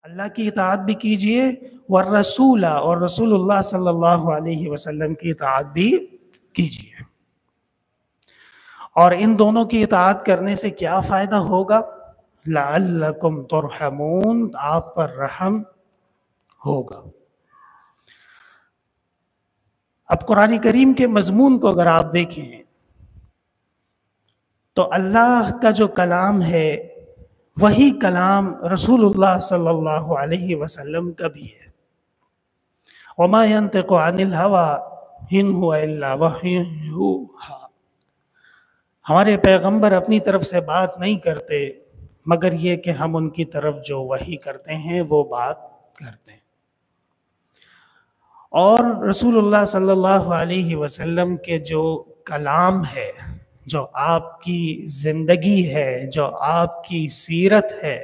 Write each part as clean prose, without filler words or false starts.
اللہ کی اطاعت بھی کیجئے، والرسول اور رسول اللہ صلی اللہ علیہ وسلم کی اطاعت بھی کیجئے۔ اور ان دونوں کی اطاعت کرنے سے کیا فائدہ ہوگا؟ لعلکم ترحمون، آپ پر رحم ہوگا۔ اب قرآن کریم کے مضمون کو اگر آپ دیکھیں تو اللہ کا جو کلام ہے وہی کلام رسول اللہ صلی اللہ علیہ وسلم کا بھی ہے۔ وما ينطق عن الهوى ان هو الا وحی یوحی، ہمارے پیغمبر اپنی طرف سے بات نہیں کرتے مگر یہ کہ ہم ان کی طرف جو وحی کرتے ہیں وہ بات کرتے ہیں۔ اور رسول اللہ صلی اللہ علیہ وسلم کے جو کلام ہے، جو آپ کی زندگی ہے، جو آپ کی سیرت ہے،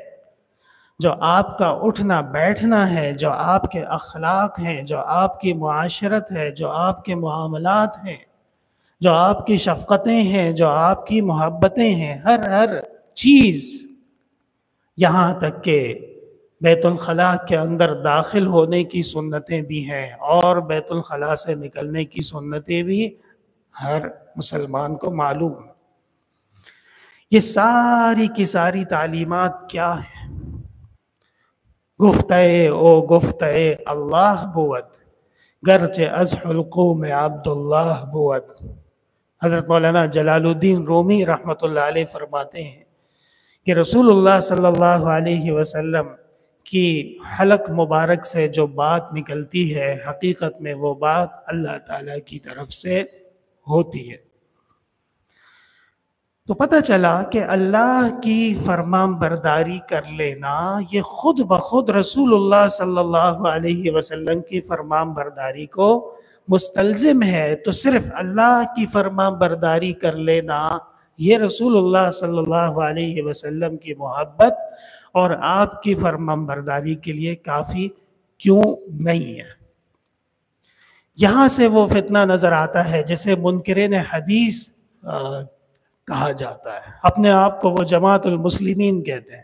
جو آپ کا اٹھنا بیٹھنا ہے، جو آپ کے اخلاق ہیں، جو آپ کی معاشرت ہے، جو آپ کے معاملات ہیں، جو آپ کی شفقتیں ہیں، جو آپ کی محبتیں ہیں، ہر چیز، یہاں تک کہ بیت الخلاء کے اندر داخل ہونے کی سنتیں بھی ہیں اور بیت الخلاء سے نکلنے کی سنتیں بھی ہر مسلمان کو معلوم ہیں۔ یہ ساری کی ساری تعلیمات کیا ہیں؟ گفتئے او گفتئے اللہ بود، گرچہ از حلقوم عبداللہ بود۔ حضرت مولانا جلال الدین رومی رحمۃ اللہ علیہ فرماتے ہیں کہ رسول اللہ صلی اللہ علیہ وسلم کی حلق مبارک سے جو بات نکلتی ہے حقیقت میں وہ بات اللہ تعالیٰ کی طرف سے ہوتی ہے۔ تو پتہ چلا کہ اللہ کی فرمان برداری کر لینا یہ خود بخود رسول اللہ صلی اللہ علیہ وسلم کی فرمان برداری کو مستلزم ہے۔ تو صرف اللہ کی فرمان برداری کر لینا یہ رسول اللہ صلی اللہ علیہ وسلم کی محبت اور آپ کی فرمان برداری کے لیے کافی کیوں نہیں ہے؟ یہاں سے وہ فتنہ نظر آتا ہے جسے منکرین حدیث کہا جاتا ہے، اپنے آپ کو وہ جماعت المسلمین کہتے ہیں،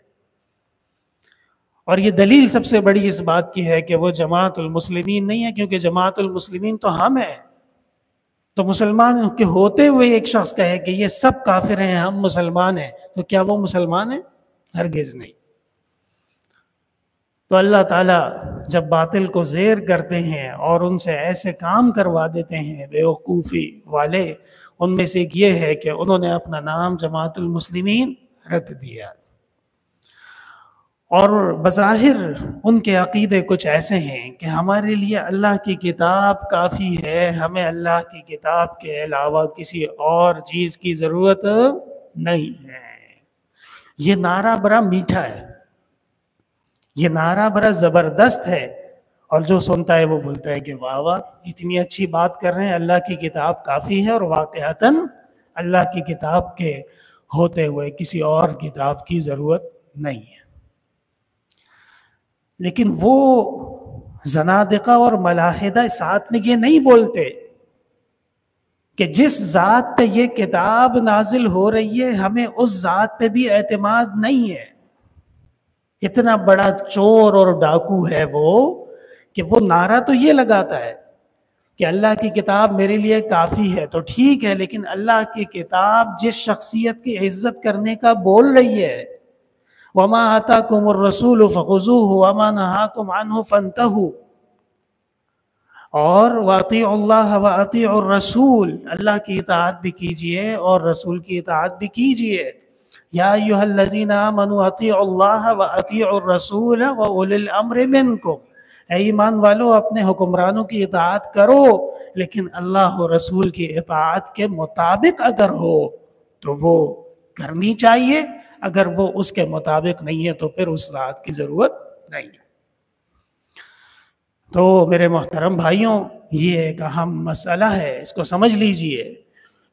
اور یہ دلیل سب سے بڑی اس بات کی ہے کہ وہ جماعت المسلمین نہیں ہے، کیونکہ جماعت المسلمین تو ہم ہیں۔ تو مسلمان کے ہوتے ہوئے ایک شخص کہے کہ یہ سب کافر ہیں، ہم مسلمان ہیں، تو کیا وہ مسلمان ہیں؟ ہرگز نہیں۔ تو اللہ تعالیٰ جب باطل کو زیر کرتے ہیں اور ان سے ایسے کام کروا دیتے ہیں بیوقوفی والے، ان میں سے ایک یہ ہے کہ انہوں نے اپنا نام جماعت المسلمین رکھ دیا، اور بظاہر ان کے عقیدے کچھ ایسے ہیں کہ ہمارے لیے اللہ کی کتاب کافی ہے، ہمیں اللہ کی کتاب کے علاوہ کسی اور چیز کی ضرورت نہیں ہے۔ یہ نعرہ بڑا میٹھا ہے، یہ نعرہ بڑا زبردست ہے، اور جو سنتا ہے وہ بولتا ہے کہ واہ واہ، اتنی اچھی بات کر رہے ہیں، اللہ کی کتاب کافی ہے، اور واقعتاً اللہ کی کتاب کے ہوتے ہوئے کسی اور کتاب کی ضرورت نہیں ہے۔ لیکن وہ زنادقہ اور ملاحدہ ساتھ میں یہ نہیں بولتے کہ جس ذات پہ یہ کتاب نازل ہو رہی ہے ہمیں اس ذات پہ بھی اعتماد نہیں ہے۔ اتنا بڑا چور اور ڈاکو ہے وہ کہ وہ نعرہ تو یہ لگاتا ہے کہ اللہ کی کتاب میرے لیے کافی ہے، تو ٹھیک ہے، لیکن اللہ کی کتاب جس شخصیت کی عزت کرنے کا بول رہی ہے، وَمَا آتَاكُمُ الرَّسُولُ فَخُذُوهُ وَمَا نَهَاكُمْ عَنْهُ فَانْتَهُوا، اور وَأَطِيعُوا اللَّهَ وَأَطِيعُوا الرَّسُولَ، اللہ کی اطاعت بھی کیجئے اور رسول کی اطاعت بھی کیجئے۔ یا ایھا الذین آمنوا اطیعوا اللہ واطیعوا الرسول واولی الامر منکم، اے ایمان والو اپنے حکمرانوں کی اطاعت کرو، لیکن اللہ و رسول کی اطاعت کے مطابق اگر ہو تو وہ کرنی چاہیے، اگر وہ اس کے مطابق نہیں ہے تو پھر اس ذات کی ضرورت نہیں ہے۔ تو میرے محترم بھائیوں، یہ ایک اہم مسئلہ ہے، اس کو سمجھ لیجئے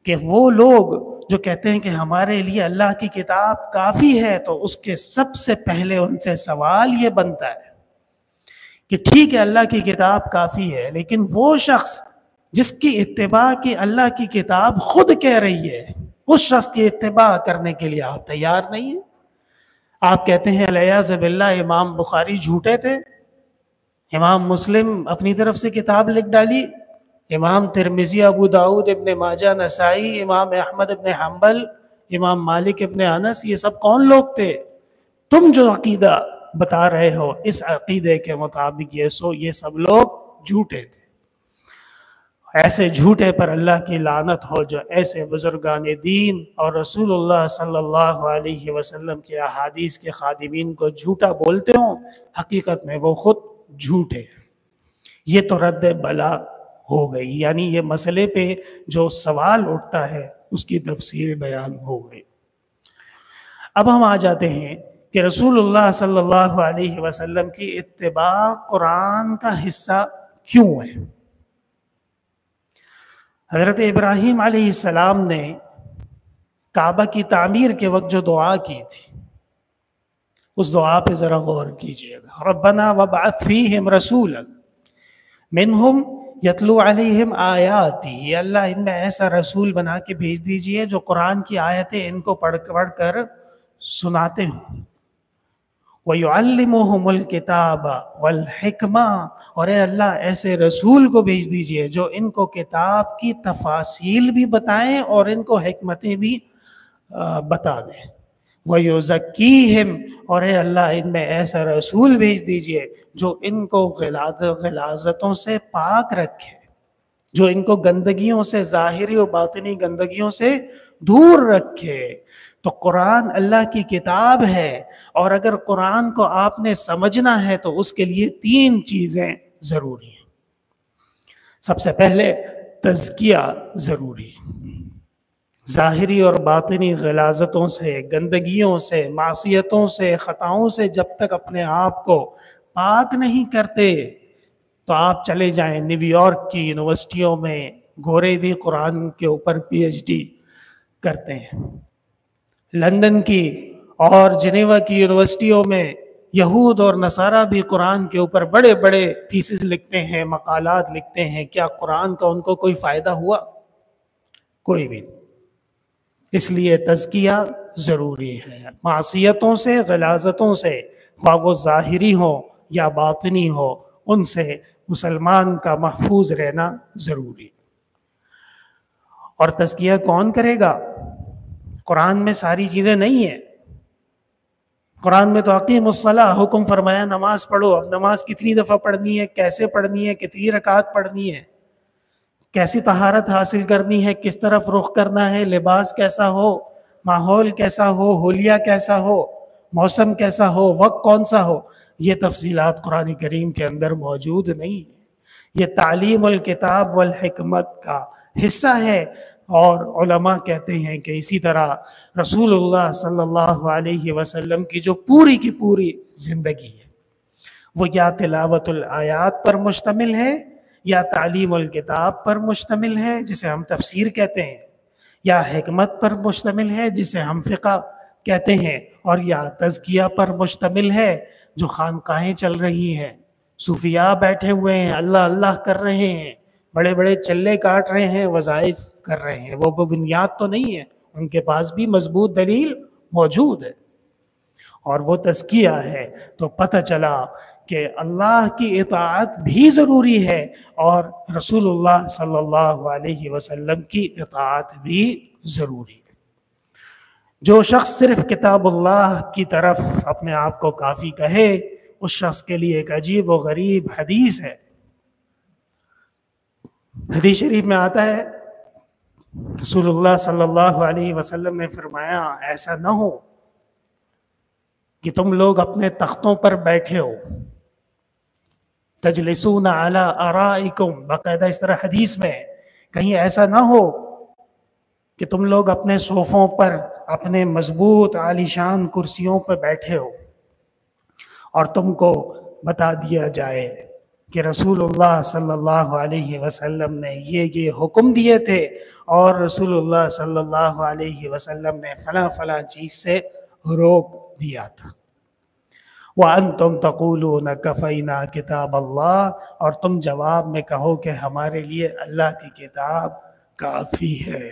کہ وہ لوگ جو کہتے ہیں کہ ہمارے لیے اللہ کی کتاب کافی ہے، تو اس کے سب سے پہلے ان سے سوال یہ بنتا ہے کہ ٹھیک ہے اللہ کی کتاب کافی ہے، لیکن وہ شخص جس کی اتباع کی اللہ کی کتاب خود کہہ رہی ہے، اس شخص کی اتباع کرنے کے لیے آپ تیار نہیں ہیں۔ آپ کہتے ہیں الیاذ باللہ امام بخاری جھوٹے تھے، امام مسلم اپنی طرف سے کتاب لکھ ڈالی، امام ترمذی، ابو داؤد، ابن ماجہ، نسائی، امام احمد ابن حنبل، امام مالک ابن انس، یہ سب کون لوگ تھے؟ تم جو عقیدہ بتا رہے ہو اس عقیدے کے مطابق یہ سب لوگ جھوٹے تھے۔ ایسے جھوٹے پر اللہ کی لعنت ہو جو ایسے بزرگان دین اور رسول اللہ صلی اللہ علیہ وسلم کے احادیث کے خادمین کو جھوٹا بولتے ہوں، حقیقت میں وہ خود جھوٹے ہیں۔ یہ تو رد بلا ہو گئی، یعنی یہ مسئلے پہ جو سوال اٹھتا ہے اس کی تفصیل بیان ہو گئی۔ اب ہم آ جاتے ہیں کہ رسول اللہ صلی اللہ علیہ وسلم کی اتباع قرآن کا حصہ کیوں ہے؟ حضرت ابراہیم علیہ السلام نے کعبہ کی تعمیر کے وقت جو دعا کی تھی، اس دعا پہ ذرا غور کیجیے گا۔ ربنا وابعث فیہم رسولا منہم یتلو علیہم آیاتی، اللہ ان میں ایسا رسول بنا کے بھیج دیجئے جو قرآن کی آیتیں ان کو پڑھ کر سناتے ہوں۔ وَيُعَلِّمُهُمُ الْكِتَابَ وَالْحِكْمَةَ، اور اے اللہ ایسے رسول کو بھیج دیجئے جو ان کو کتاب کی تفاصیل بھی بتائیں اور ان کو حکمتیں بھی بتا دیں۔ وَيُزَكِّيهِمْ، اور اے اللہ ان میں ایسا رسول بھیج دیجئے جو ان کو غلاظتوں سے پاک رکھے، جو ان کو گندگیوں سے، ظاہری و باطنی گندگیوں سے دور رکھے۔ تو قرآن اللہ کی کتاب ہے، اور اگر قرآن کو آپ نے سمجھنا ہے تو اس کے لیے 3 چیزیں ضروری ہیں۔ سب سے پہلے تزکیہ ضروری، ظاہری اور باطنی غلاظتوں سے، گندگیوں سے، معصیتوں سے، خطاؤں سے جب تک اپنے آپ کو پاک نہیں کرتے تو آپ چلے جائیں نیو یارک کی یونیورسٹیوں میں، گورے بھی قرآن کے اوپر پی ایچ ڈی کرتے ہیں، لندن کی اور جنیوا کی یونیورسٹیوں میں یہود اور نصارہ بھی قرآن کے اوپر بڑے بڑے تھیسس لکھتے ہیں، مقالات لکھتے ہیں۔ کیا قرآن کا ان کو کوئی فائدہ ہوا؟ کوئی بھی نہیں۔ اس لیے تزکیہ ضروری ہے، معصیتوں سے، غلاظتوں سے، خواہ وہ ظاہری ہو یا باطنی ہو، ان سے مسلمان کا محفوظ رہنا ضروری۔ اور تزکیہ کون کرے گا؟ قرآن میں ساری چیزیں نہیں ہیں۔ قرآن میں تو اقیم الصلاۃ حکم فرمایا نماز پڑھو، اب نماز کتنی دفعہ پڑھنی ہے، کیسے پڑھنی ہے، کتنی رکعت پڑھنی ہے، کیسی طہارت حاصل کرنی ہے، کس طرف رخ کرنا ہے، لباس کیسا ہو، ماحول کیسا ہو، حلیہ کیسا ہو، موسم کیسا ہو، وقت کون سا ہو، یہ تفصیلات قرآن کریم کے اندر موجود نہیں ہے۔ یہ تعلیم الکتاب والحکمت کا حصہ ہے۔ اور علماء کہتے ہیں کہ اسی طرح رسول اللہ صلی اللہ علیہ وسلم کی جو پوری کی پوری زندگی ہے وہ یا تلاوت الآیات پر مشتمل ہے، یا تعلیم الکتاب پر مشتمل ہے جسے ہم تفسیر کہتے ہیں، یا حکمت پر مشتمل ہے جسے ہم فقہ کہتے ہیں، اور یا تزکیہ پر مشتمل ہے جو خانقاہیں چل رہی ہیں، صوفیاء بیٹھے ہوئے ہیں، اللہ اللہ کر رہے ہیں، بڑے بڑے چلے کاٹ رہے ہیں، وظائف کر رہے ہیں، وہ بنیاد تو نہیں ہے، ان کے پاس بھی مضبوط دلیل موجود ہے، اور وہ تزکیہ ہے۔ تو پتہ چلا کہ اللہ کی اطاعت بھی ضروری ہے اور رسول اللہ صلی اللہ علیہ وسلم کی اطاعت بھی ضروری ہے۔ جو شخص صرف کتاب اللہ کی طرف اپنے آپ کو کافی کہے، اس شخص کے لیے ایک عجیب و غریب حدیث ہے۔ حدیث شریف میں آتا ہے رسول اللہ صلی اللہ علیہ وسلم نے فرمایا ایسا نہ ہو کہ تم لوگ اپنے تختوں پر بیٹھے ہو، تجلسون علی آرائکم، باقاعدہ اس طرح حدیث میں، کہیں ایسا نہ ہو کہ تم لوگ اپنے صوفوں پر، اپنے مضبوط عالیشان کرسیوں پر بیٹھے ہو اور تم کو بتا دیا جائے کہ رسول اللہ صلی اللہ علیہ وسلم نے یہ حکم دیے تھے اور رسول اللہ صلی اللہ علیہ وسلم نے فلاں فلاں چیز سے روک دیا تھا۔ وَأَنْتُمْ تَقُولُونَ كَفَيْنَا كِتَابَ اللَّهِ، اور تم جواب میں کہو کہ ہمارے لیے اللہ کی کتاب کافی ہے۔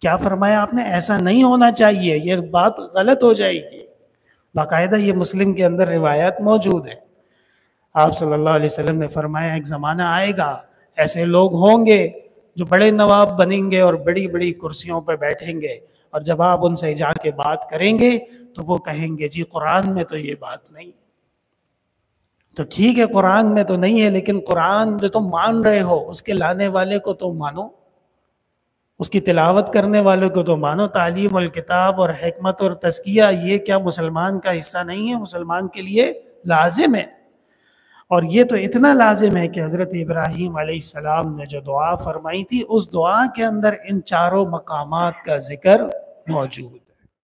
کیا فرمایا آپ نے؟ ایسا نہیں ہونا چاہیے، یہ بات غلط ہو جائے گی۔ باقاعدہ یہ مسلم کے اندر روایات موجود ہیں۔ آپ صلی اللہ علیہ وسلم نے فرمایا ایک زمانہ آئے گا، ایسے لوگ ہوں گے جو بڑے نواب بنیں گے اور بڑی بڑی کرسیوں پہ بیٹھیں گے، اور جب آپ ان سے جا کے بات کریں گے تو وہ کہیں گے جی قرآن میں تو یہ بات نہیں ہے۔ تو ٹھیک ہے قرآن میں تو نہیں ہے، لیکن قرآن جو تم مان رہے ہو اس کے لانے والے کو تو مانو، اس کی تلاوت کرنے والے کو تو مانو۔ تعلیم الکتاب اور حکمت اور تزکیہ یہ کیا مسلمان کا حصہ نہیں ہے؟ مسلمان کے لیے لازم ہے، اور یہ تو اتنا لازم ہے کہ حضرت ابراہیم علیہ السلام نے جو دعا فرمائی تھی اس دعا کے اندر ان چاروں مقامات کا ذکر موجود۔